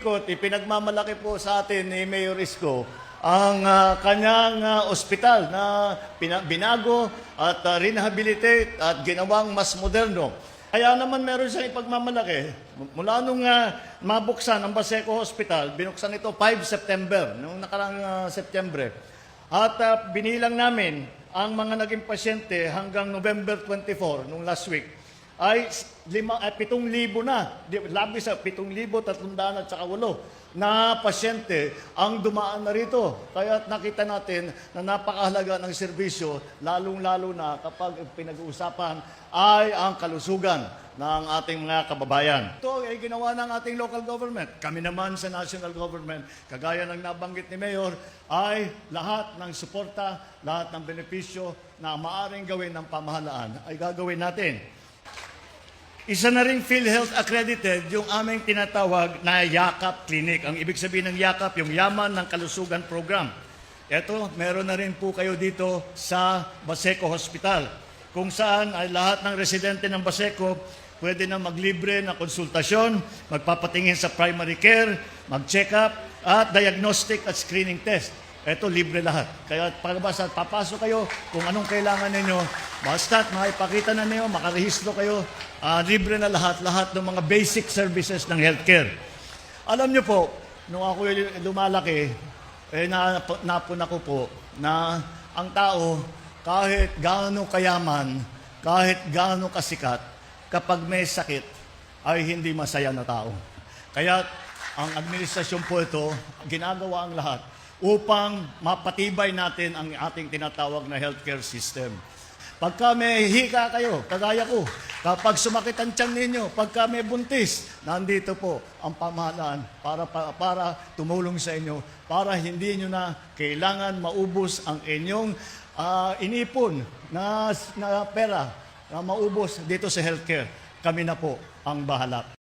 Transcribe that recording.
ikot, ipinagmamalaki po sa atin ni Mayor Isko ang kanyang ospital na binago at rehabilitate at ginawang mas moderno. Kaya naman meron siyang ipagmamalaki. Mula nung mabuksan ang Baseco Hospital, binuksan ito 5 September, noong nakarang September. At binilang namin ang mga naging pasyente hanggang November 24, nung last week, ay 7,000 na, labis sa 7,308 na pasyente ang dumaan na rito. Kaya nakita natin na napakahalaga ng serbisyo, lalong-lalo na kapag pinag-uusapan ay ang kalusugan ng ating mga kababayan. Ito ay ginawa ng ating local government. Kami naman sa national government, kagaya ng nabanggit ni Mayor, ay lahat ng suporta, lahat ng benepisyo na maaring gawin ng pamahalaan ay gagawin natin. Isa na ring PhilHealth accredited yung aming tinatawag na YAKAP Clinic. Ang ibig sabihin ng YAKAP, yung Yaman ng Kalusugan Program. Ito, meron na rin po kayo dito sa Baseco Hospital, kung saan ay lahat ng residente ng Baseco pwede na maglibre na konsultasyon, magpapatingin sa primary care, mag-check up, at diagnostic at screening test. Ito, libre lahat. Kaya basta papasok kayo kung anong kailangan ninyo, basta't makipakita na ninyo, makarehistro kayo, libre na lahat ng mga basic services ng healthcare. Alam nyo po, nung ako lumalaki, napuna ko po na ang tao, kahit gaano kayaman, kahit gaano kasikat, kapag may sakit, ay hindi masaya na tao. Kaya ang administrasyon po ito, ginagawa ang lahat upang mapatibay natin ang ating tinatawag na healthcare system. Pagka may hika kayo, kagaya ko, kapag sumakit ang tiyan ninyo, pagka may buntis, nandito po ang pamahalaan para tumulong sa inyo, para hindi nyo na kailangan maubos ang inyong inipon na pera na maubos dito sa healthcare. Kami na po ang bahala.